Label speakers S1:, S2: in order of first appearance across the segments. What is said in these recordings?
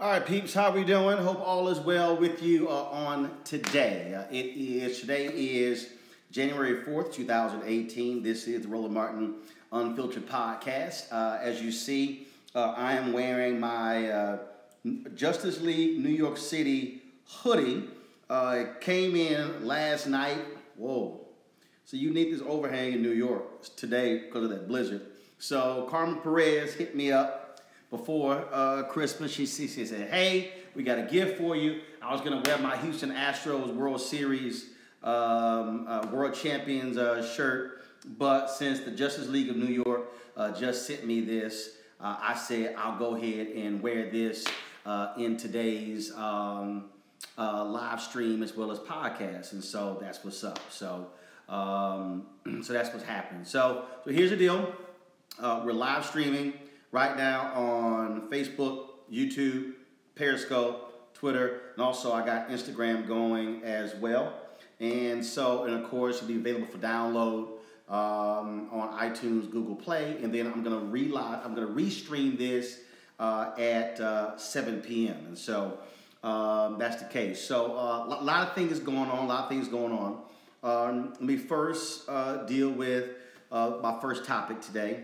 S1: All right, peeps, how we doing? Hope all is well with you on today. Today is January 4th, 2018. This is the Roland Martin Unfiltered Podcast. As you see, I am wearing my Justice League New York City hoodie. It came in last night. Whoa. So you need this overhang in New York today because of that blizzard. So Carmen Perez hit me up before Christmas. She said, hey, we got a gift for you. I was going to wear my Houston Astros World Series World Champions shirt, but since the Justice League of New York just sent me this, I said I'll go ahead and wear this in today's live stream as well as podcast. And so that's what's up. So that's what's happening. So here's the deal. We're live streaming right now on Facebook, YouTube, Periscope, Twitter, and also I got Instagram going as well. And of course, it'll be available for download on iTunes, Google Play, and then I'm gonna restream this at 7 p.m. And so that's the case. So a lot of things going on. Let me first deal with my first topic today.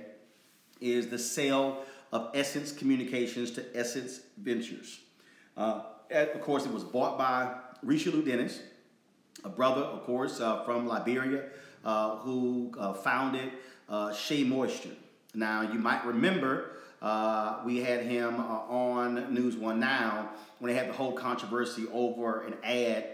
S1: Is the sale of Essence Communications to Essence Ventures. Of course, it was bought by Richelieu Dennis, a brother, of course, from Liberia, who founded Shea Moisture. Now, you might remember we had him on News One Now when they had the whole controversy over an ad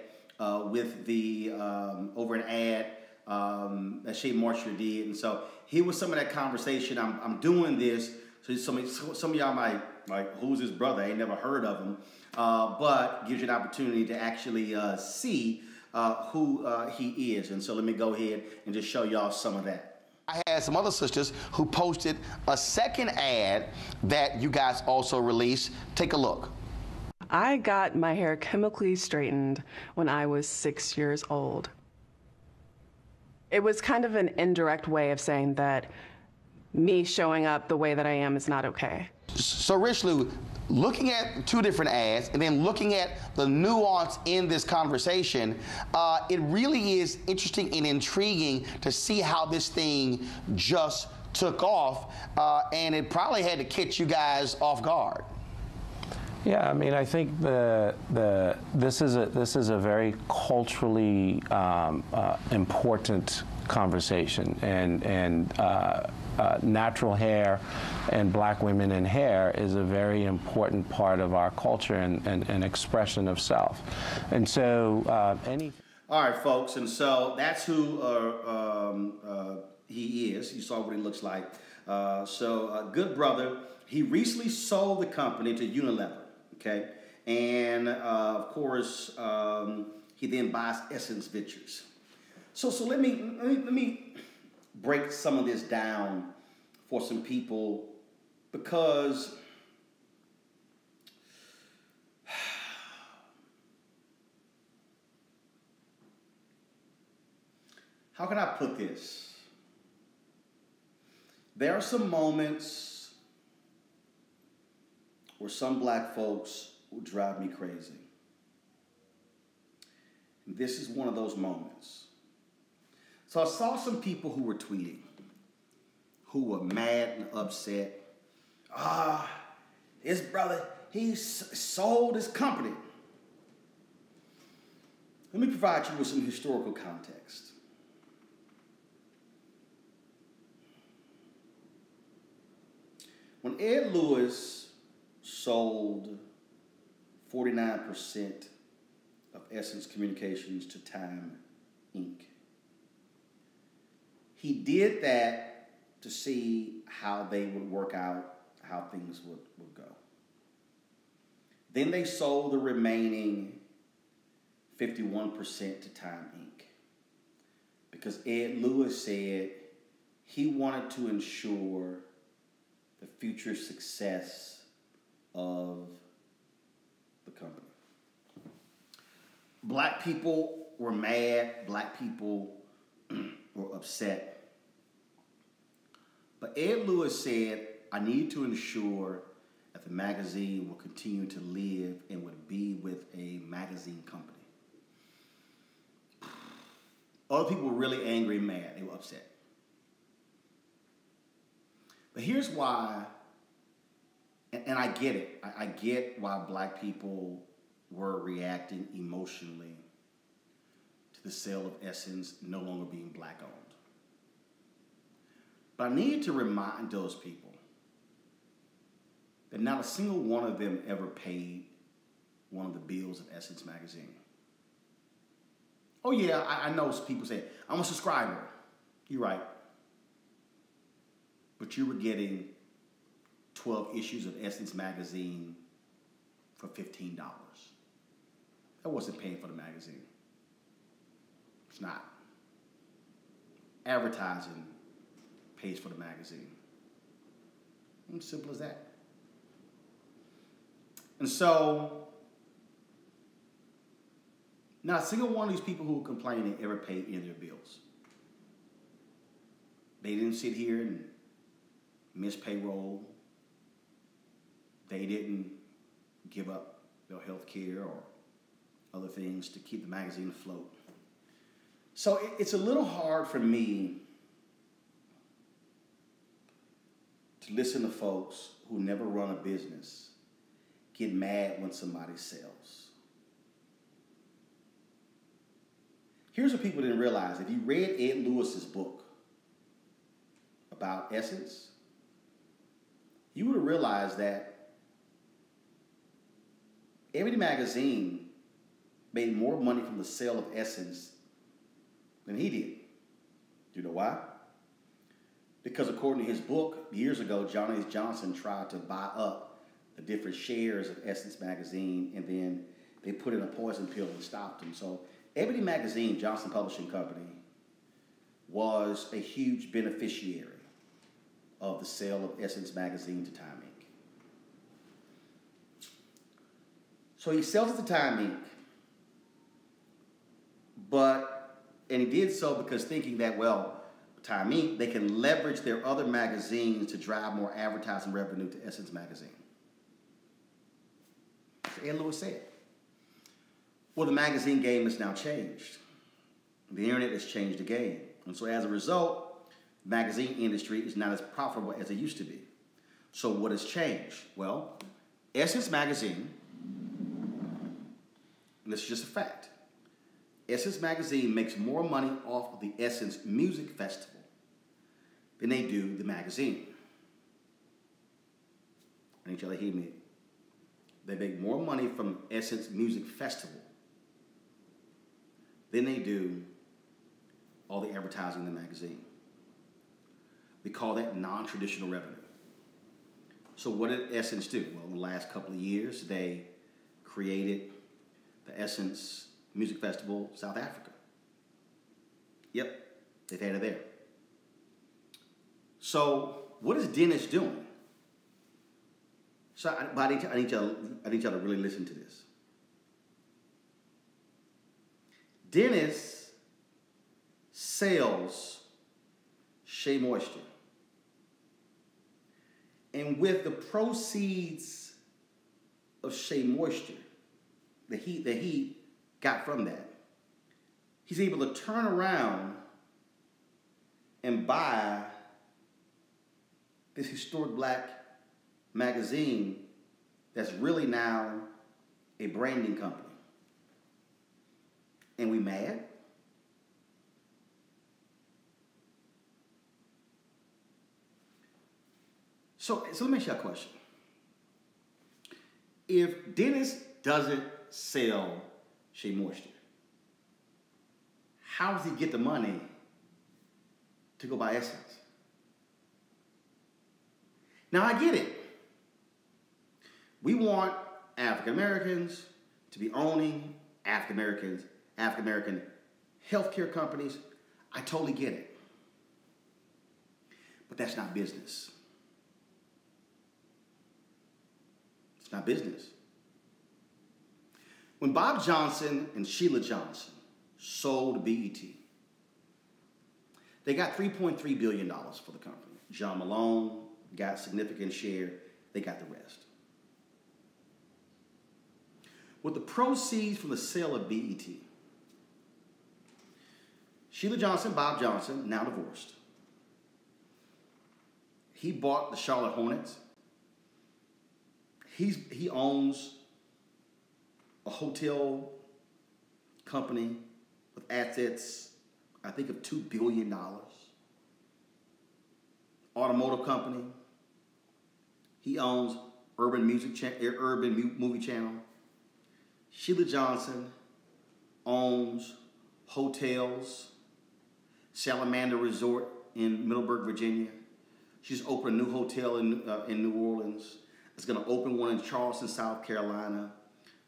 S1: that Shea Moisture did, and so he was some of that conversation. I'm doing this, so some of y'all might like, who's his brother? I ain't never heard of him, but gives you an opportunity to actually see who he is. And so let me go ahead and just show y'all some of that. I had some other sisters who posted a second ad that you guys also released. Take a look.
S2: I got my hair chemically straightened when I was 6 years old. It was kind of an indirect way of saying that me showing up the way that I am is not okay.
S1: So Richelieu, looking at two different ads and then looking at the nuance in this conversation, it really is interesting and intriguing to see how this thing just took off, and it probably had to catch you guys off guard.
S3: Yeah, I mean, I think this is a very culturally important conversation, and natural hair and black women in hair is a very important part of our culture and expression of self. And so All right, folks, and so that's who he is. You saw what he looks like. Good brother. He recently sold the company to Unilever. Okay, and of course, he then buys Essence Ventures. So let me break some of this down for some people, because how can I put this? There are some moments where some black folks will drive me crazy. And this is one of those moments. So I saw some people who were tweeting, who were mad and upset. His brother, he sold his company. Let me provide you with some historical context. When Ed Lewis sold 49% of Essence Communications to Time Inc. He did that to see how they would work out, how things would go. Then they sold the remaining 51% to Time Inc. because Ed Lewis said he wanted to ensure the future success of the company. Black people were mad. Black people were upset. But Ed Lewis said, I need to ensure a
S1: that the magazine will continue to live and would be with a magazine company. Other people were really angry and mad. They were upset. But here's why, and I get it. I get why black people were reacting emotionally to the sale of Essence no longer being black owned. But I need to remind those people that not a single one of them ever paid one of the bills of Essence magazine. Oh yeah, I know people say, I'm a subscriber. You're right. But you were getting 12 issues of Essence magazine for $15. That wasn't paying for the magazine. It's not. Advertising pays for the magazine. It's simple as that. And so, not a single one of these people who were complaining ever paid any of their bills. They didn't sit here and miss payroll. They didn't give up their health care or other things to keep the magazine afloat. So it's a little hard for me to listen to folks who never run a business get mad when somebody sells. Here's what people didn't realize. If you read Ed Lewis's book about Essence, you would have realized that Ebony Magazine made more money from the sale of Essence than he did. Do you know why? Because according to his book, years ago, John H. Johnson tried to buy up the different shares of Essence magazine, and then they put in a poison pill and stopped him. So Ebony Magazine, Johnson Publishing Company, was a huge beneficiary of the sale of Essence magazine to Time Inc. So he sells it to Time Inc., and he did so because thinking that, well, Time Inc., they can leverage their other magazines to drive more advertising revenue to Essence magazine. Ed Lewis said. Well, the magazine game has now changed. The internet has changed the game. And so as a result, the magazine industry is not as profitable as it used to be. So what has changed? Well, Essence magazine, and this is just a fact, Essence magazine makes more money off of the Essence Music Festival than they do the magazine. I need y'all to hear me. They make more money from Essence Music Festival than they do all the advertising in the magazine. We call that non-traditional revenue. So what did Essence do? Well, in the last couple of years, they created the Essence Music Festival South Africa. Yep, they've had it there. So what is Dennis doing? So I need y'all to really listen to this. Dennis sells Shea Moisture. And with the proceeds of Shea Moisture, that he got from that, he's able to turn around and buy this historic black magazine that's really now a branding company. And we mad? So let me ask you a question. If Dennis doesn't sell Shea Moisture, how does he get the money to go buy Essence? Now I get it. We want African Americans to be owning African American healthcare companies. I totally get it. But that's not business. It's not business. When Bob Johnson and Sheila Johnson sold BET, they got $3.3 billion for the company. John Malone got a significant share. They got the rest. with the proceeds from the sale of BET, Sheila Johnson, Bob Johnson, now divorced, he bought the Charlotte Hornets. He owns a hotel company with assets, I think, of $2 billion. Automotive company. He owns Urban Movie Channel. Sheila Johnson owns hotels, Salamander Resort in Middleburg, Virginia. She's opened a new hotel in New Orleans. It's going to open one in Charleston, South Carolina.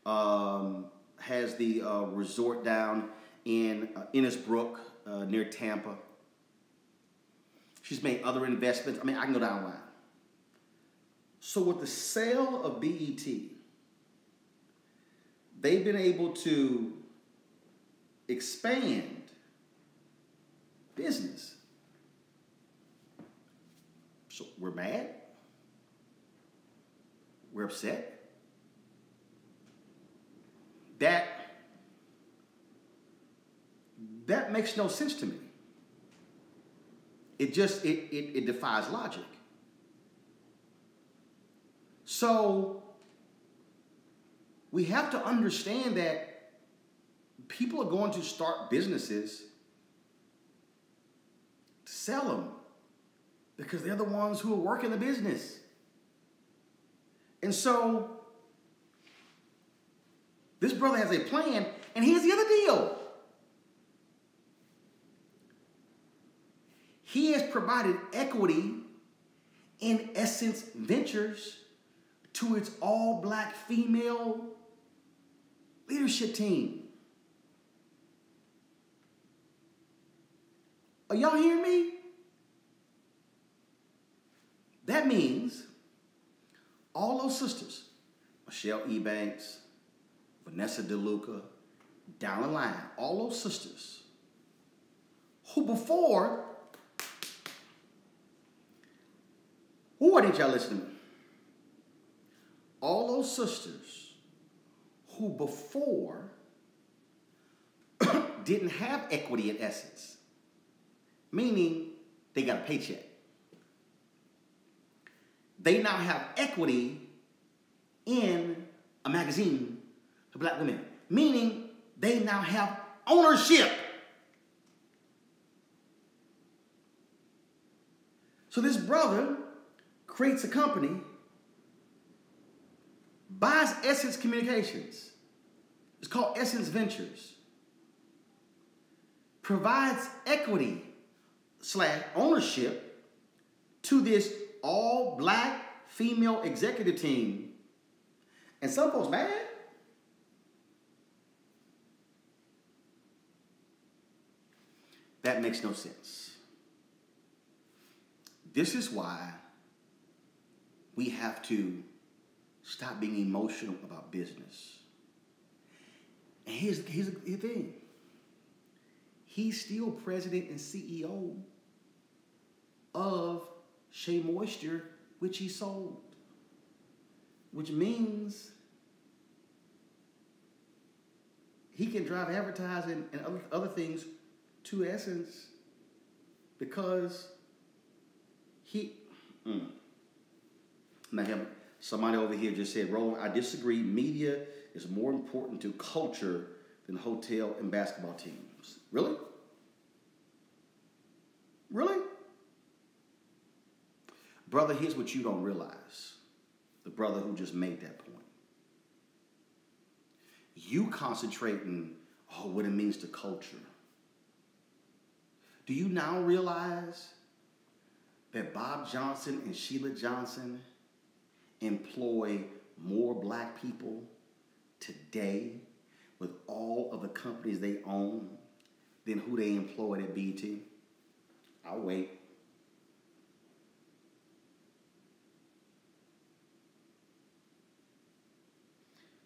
S1: Has the resort down in Innisbrook near Tampa. She's made other investments. I mean, I can go down the line. So with the sale of BET, they've been able to expand business. So we're mad. We're upset. That makes no sense to me. It defies logic. So we have to understand that people are going to start businesses to sell them because they're the ones who are working the business. And so this brother has a plan, and here's the other deal. He has provided equity in Essence Ventures to its all-black female leadership team. Are y'all hearing me? That means all those sisters, Michelle Ebanks, Vanessa DeLuca, down the line, all those sisters who before, why didn't y'all listen to me? All those sisters who before didn't have equity in Essence, meaning they got a paycheck. They now have equity in a magazine for black women, meaning they now have ownership. So this brother creates a company, buys Essence Communications. It's called Essence Ventures. Provides equity / ownership to this all-black female executive team. And some folks mad. That makes no sense. This is why we have to stop being emotional about business. And here's the thing. He's still president and CEO of Shea Moisture, which he sold. Which means he can drive advertising and other things to Essence because Now, somebody over here just said, Roland, I disagree. Media is more important to culture than hotel and basketball teams. Really? Really? Brother, here's what you don't realize. The brother who just made that point. You concentrating on what it means to culture. Do you now realize that Bob Johnson and Sheila Johnson employ more black people today with all of the companies they own than who they employed at BET? I'll wait.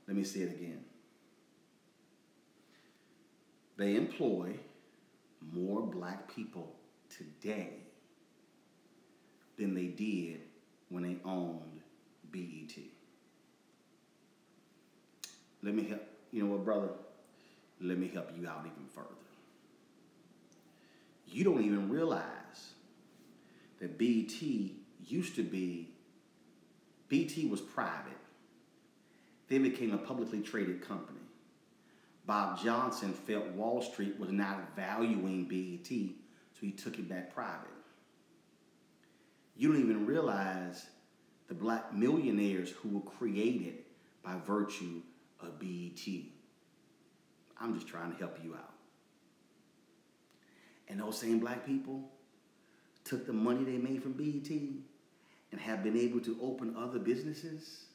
S1: Let me say it again. They employ more black people today than they did when they owned BET. let me help, you know what, brother? Let me help you out even further. You don't even realize that BT used to be, BT was private, then became a publicly traded company. Bob Johnson felt Wall Street was not valuing BET, so he took it back private. You don't even realize the black millionaires who were created by virtue of BET. I'm just trying to help you out. And those same black people took the money they made from BET and have been able to open other businesses.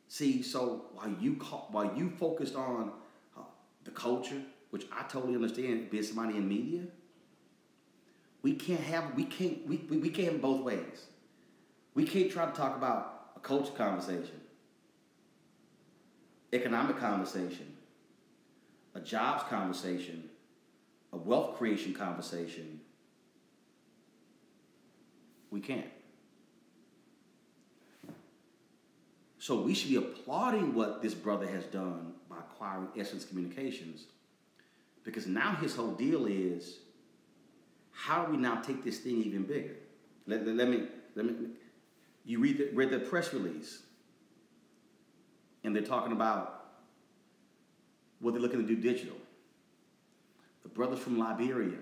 S1: See, so while you focused on the culture, which I totally understand, being somebody in media, we can't have both ways. We can't try to talk about a culture conversation, economic conversation, a jobs conversation, a wealth creation conversation. We can't. So we should be applauding what this brother has done by acquiring Essence Communications, because now his whole deal is, how do we now take this thing even bigger? Let me. You read the press release, and they're talking about what they're looking to do digital. The brother from Liberia,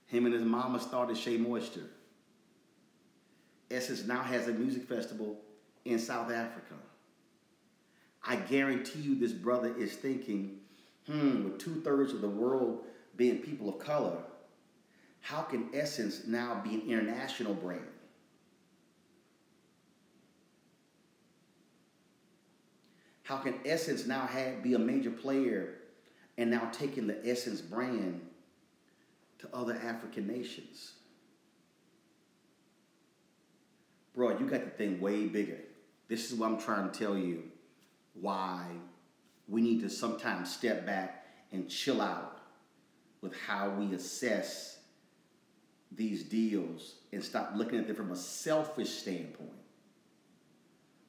S1: him and his mama started Shea Moisture. Essence now has a music festival in South Africa. I guarantee you this brother is thinking, with 2/3 of the world being people of color, how can Essence now be an international brand? How can Essence now be a major player and now taking the Essence brand to other African nations? Bro, you got the thing way bigger. This is what I'm trying to tell you, why we need to sometimes step back and chill out with how we assess these deals and stop looking at them from a selfish standpoint.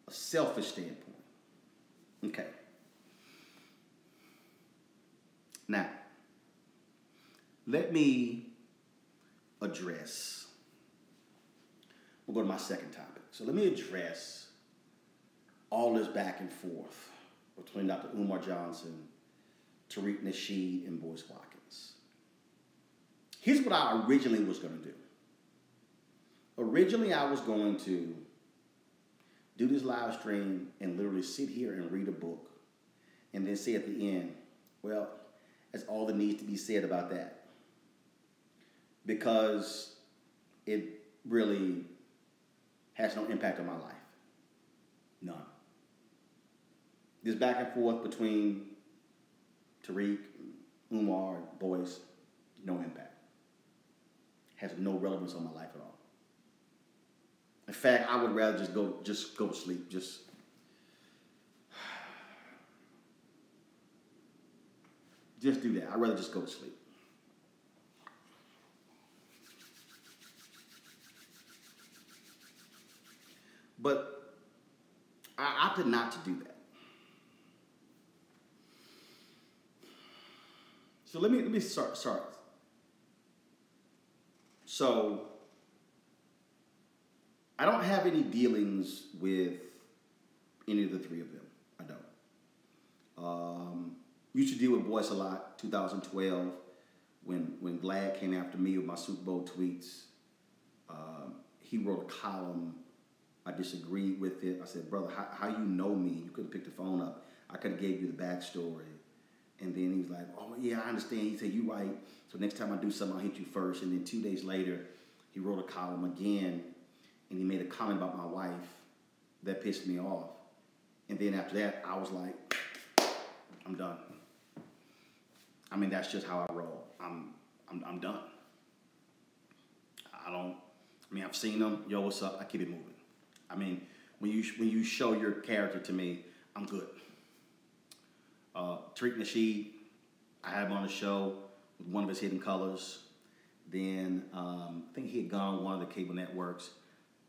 S1: A selfish standpoint. Okay. Now, let me address, we'll go to my second topic. So let me address all this back and forth between Dr. Umar Johnson, Tariq Nasheed, and Boyce Watkins. Here's what I originally was going to do. Originally, I was going to do this live stream and literally sit here and read a book and then say at the end, well, that's all that needs to be said about that. Because it really has no impact on my life. None. This back and forth between Tariq, Umar, and Boyce, no impact. Has no relevance on my life at all. In fact, I would rather just go to sleep. Just do that. I'd rather just go to sleep. But I opted not to do that. So let me start. So I don't have any dealings with any of the three of them. I don't. Used to deal with Boyce a lot. 2012, when Glad came after me with my Super Bowl tweets, he wrote a column. I disagreed with it. I said, brother, how you know me? You could have picked the phone up. I could have gave you the backstory. And then he was like, oh, yeah, I understand. He said, you right. So next time I do something, I'll hit you first. And then 2 days later, he wrote a column again, and he made a comment about my wife that pissed me off. And then after that, I was like, I'm done. I mean, that's just how I roll. I'm done. I've seen them. Yo, what's up? I keep it moving. I mean, when you show your character to me, I'm good. Tariq Nasheed, I had him on the show with one of his hidden colors. Then I think he had gone on one of the cable networks.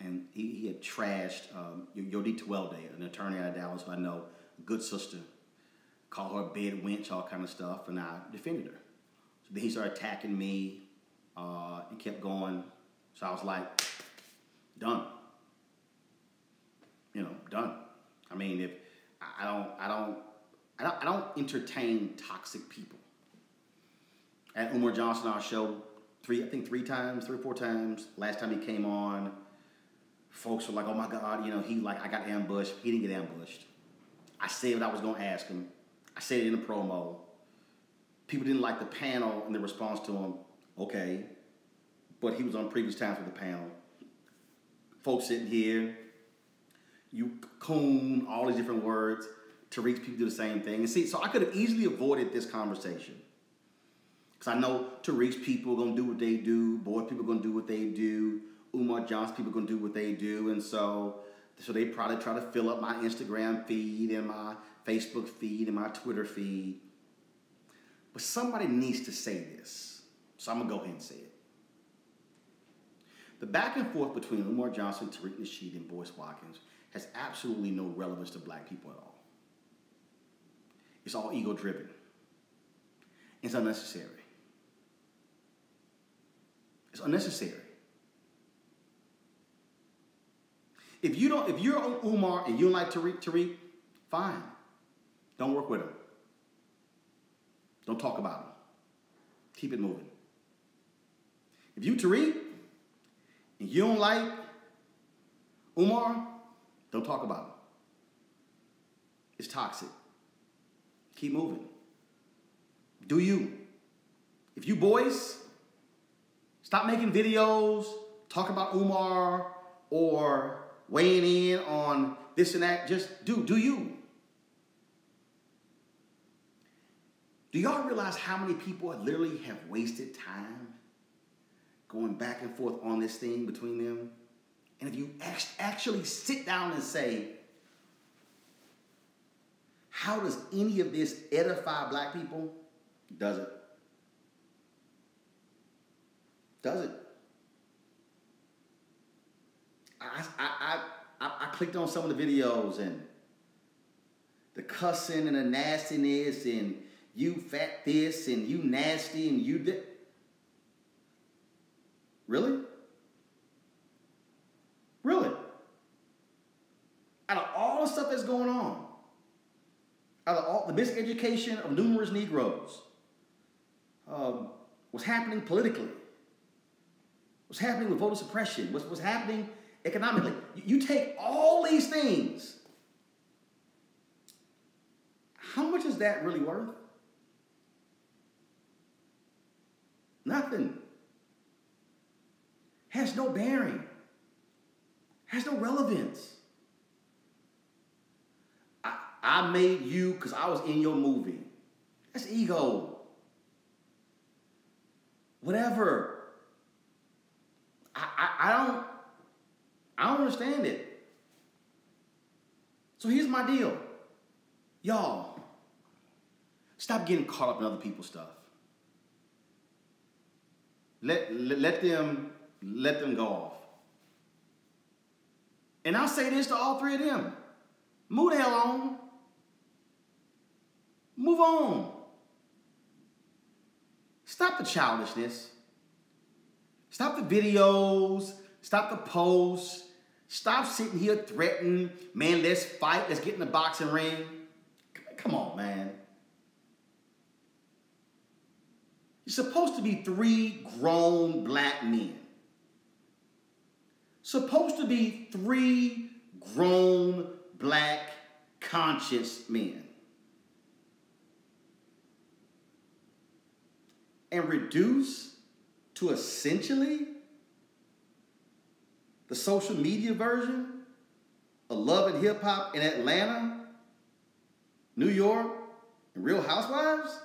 S1: and he had trashed Yodita Welde, an attorney out of Dallas who I know, a good sister, called her a bed wench, all kind of stuff, and I defended her. So then he started attacking me and kept going. So I was like, done. Done. I mean, if I don't entertain toxic people. At Umar Johnson, our show, three or four times. Last time he came on, folks were like, "Oh my God, I got ambushed." He didn't get ambushed. I said what I was going to ask him. I said it in a promo. People didn't like the panel and the response to him. Okay, but he was on previous times with the panel. Folks sitting here, you coon, all these different words. Tariq's people do the same thing. And see, so I could have easily avoided this conversation. Because I know Tariq's people are going to do what they do. Boyd people are going to do what they do. Umar Johnson people are going to do what they do. And so they probably try to fill up my Instagram feed and my Facebook feed and my Twitter feed. But somebody needs to say this. So I'm going to go ahead and say it. The back and forth between Umar Johnson, Tariq Nasheed, and Boyce Watkins has absolutely no relevance to black people at all. It's all ego-driven. It's unnecessary. It's unnecessary. If you're on Umar and you don't like Tariq, fine. Don't work with him. Don't talk about him. Keep it moving. If you Tariq and you don't like Umar, don't talk about him. It's toxic. Keep moving. Do you. If you Boyce, stop making videos, talk about Umar, or weighing in on this and that. Just do you. Do y'all realize how many people literally have wasted time going back and forth on this thing between them? And if you actually sit down and say, how does any of this edify black people? Does it? Does it? I clicked on some of the videos and the cussing and the nastiness and you fat this and you nasty and you did. Really? Really? Out of all the stuff that's going on, out of all the miseducation of numerous Negroes, what's happening politically, what's happening with voter suppression, what's happening economically. You take all these things, how much is that really worth? Nothing. Has no bearing. Has no relevance. I made you because I was in your movie. That's ego. Whatever. I don't understand it. So here's my deal. Y'all, stop getting caught up in other people's stuff. Let them go off. And I'll say this to all three of them. Move the hell on. Move on. Stop the childishness. Stop the videos. Stop the posts. Stop sitting here threatening, man, let's fight. Let's get in the boxing ring. Come on, man. You're supposed to be three grown black men. Supposed to be three grown black conscious men. And reduce to essentially the social media version of Love and Hip Hop in Atlanta, New York, and Real Housewives?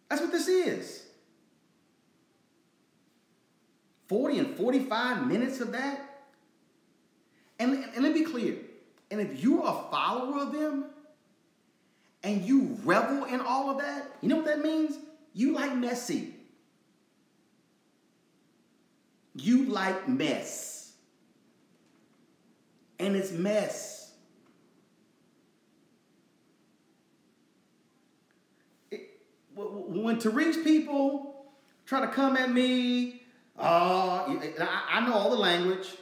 S1: That's what this is. 40 and 45 minutes of that. And let me be clear. And if you're a follower of them and you revel in all of that, you know what that means? You like messy. You like mess. And it's mess. When Tariq's people try to come at me, I know all the language.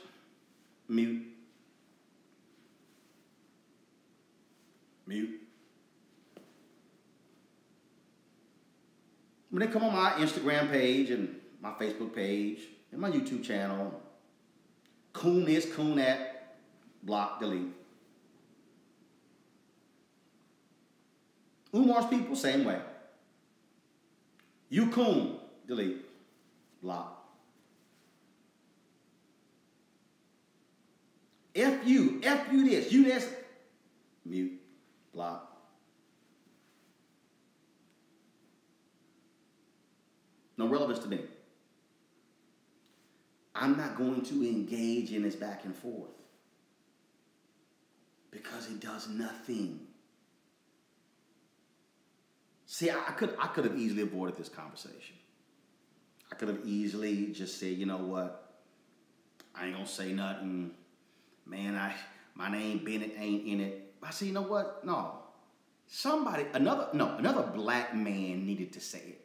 S1: Mute. Mute. When they come on my Instagram page and my Facebook page and my YouTube channel, coon this, coon that, block, delete. Umar's people, same way. You coon, delete, block. F you this, you this, mute, block. No relevance to me. I'm not going to engage in this back and forth because it does nothing. See, I could have easily avoided this conversation. I could have easily just said, you know what? I ain't gonna say nothing. Man, my name Bennett ain't in it. I said, you know what? No. Another black man needed to say it.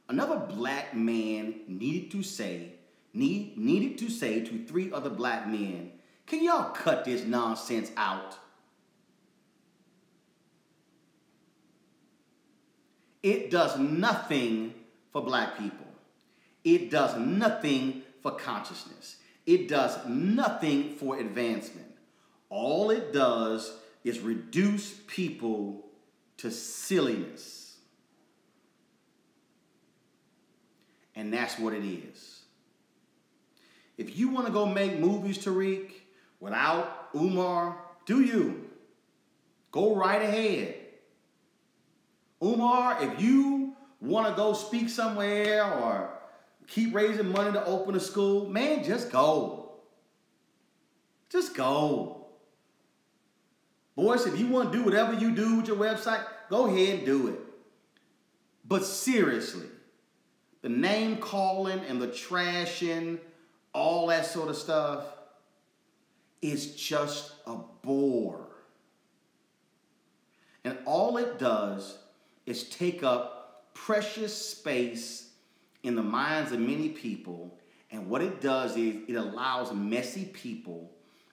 S1: Another black man needed to say to 3 other black men, can y'all cut this nonsense out? It does nothing for black people. It does nothing for consciousness. It does nothing for advancement. All it does is reduce people to silliness. And that's what it is. If you want to go make movies, Tariq, without Umar, do you? Go right ahead. Umar, if you want to go speak somewhere or keep raising money to open a school, man, just go. Just go. Boys, if you want to do whatever you do with your website, go ahead and do it. But seriously, the name calling and the trashing, all that sort of stuff, is just a bore. And all it does is take up precious space in the minds of many people. And what it does is it allows messy people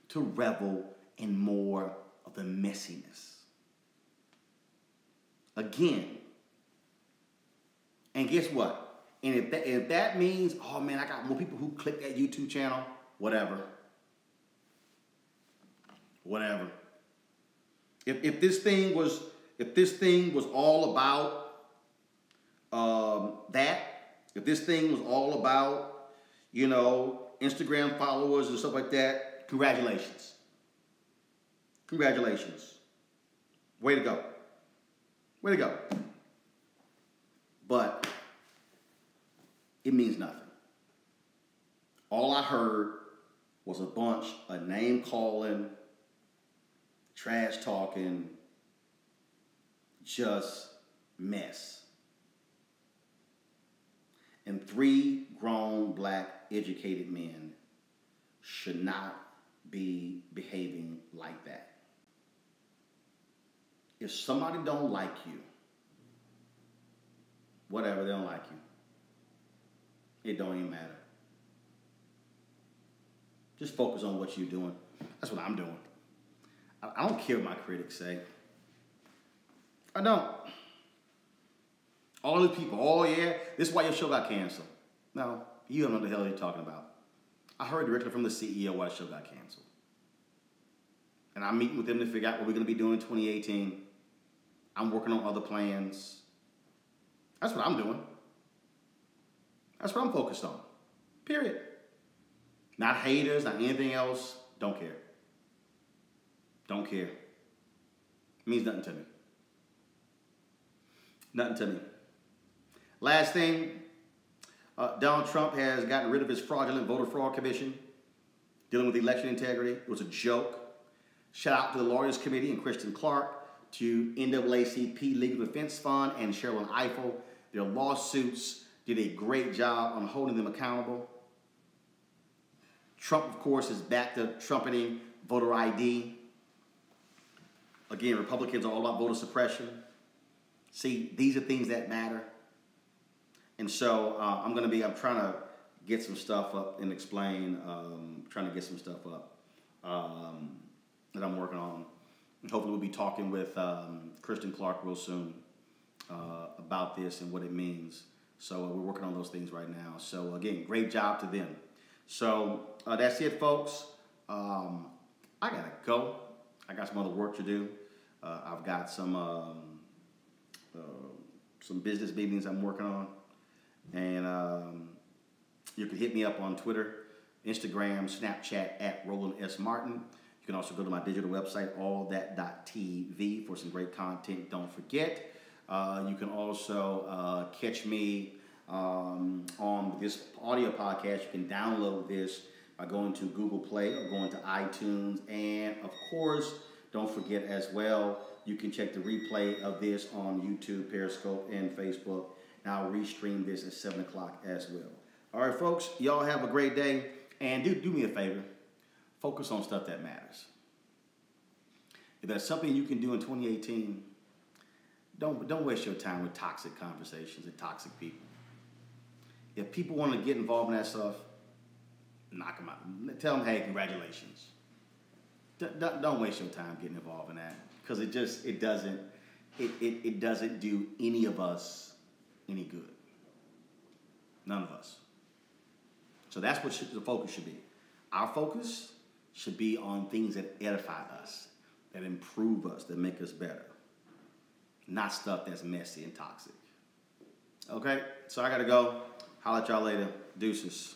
S1: to revel in more of the messiness. Again. And guess what? And if that means, oh man, I got more people who click that YouTube channel, whatever. Whatever. If this thing was all about that, if this thing was all about, Instagram followers and stuff like that, congratulations. Congratulations. Way to go. Way to go. But it means nothing. All I heard was a bunch of name calling, trash talking, just mess. And 3 grown black educated men should not be behaving like that. If somebody don't like you, whatever, they don't like you. It don't even matter. Just focus on what you're doing. That's what I'm doing. I don't care what my critics say. I don't. All these people, oh yeah, this is why your show got canceled. No, you don't know what the hell you're talking about. I heard directly from the CEO why the show got canceled. And I'm meeting with them to figure out what we're going to be doing in 2018. I'm working on other plans. That's what I'm doing. That's what I'm focused on. Period. Not haters, not anything else. Don't care. Don't care. It means nothing to me. Nothing to me. Last thing, Donald Trump has gotten rid of his fraudulent voter fraud commission dealing with election integrity. It was a joke. Shout out to the Lawyers Committee and Kristen Clark, to NAACP Legal Defense Fund and Cheryl Eiffel. Their lawsuits did a great job on holding them accountable. Trump, of course, is back to trumpeting voter ID. Again, Republicans are all about voter suppression. See, these are things that matter. And so I'm trying to get some stuff up and explain, trying to get some stuff up that I'm working on. And hopefully we'll be talking with Kristen Clark real soon about this and what it means. So we're working on those things right now. So again, great job to them. So that's it, folks. I gotta go. I got some other work to do. I've got some business meetings I'm working on, and you can hit me up on Twitter, Instagram, Snapchat at Roland S. Martin. You can also go to my digital website, allthat.tv, for some great content. Don't forget. You can also catch me on this audio podcast. You can download this by going to Google Play or going to iTunes. And, of course, don't forget as well, you can check the replay of this on YouTube, Periscope, and Facebook. And I'll restream this at 7 o'clock as well. All right, folks, y'all have a great day. And do me a favor. Focus on stuff that matters. If there's something you can do in 2018, don't waste your time with toxic conversations and toxic people. If people want to get involved in that stuff, knock them out. Tell them, hey, congratulations. Don't waste your time getting involved in that, because it doesn't do any of us any good. None of us. So that's what the focus should be. Our focus should be on things that edify us, that improve us, that make us better. Not stuff that's messy and toxic. Okay? So I got to go. Holla at y'all later. Deuces.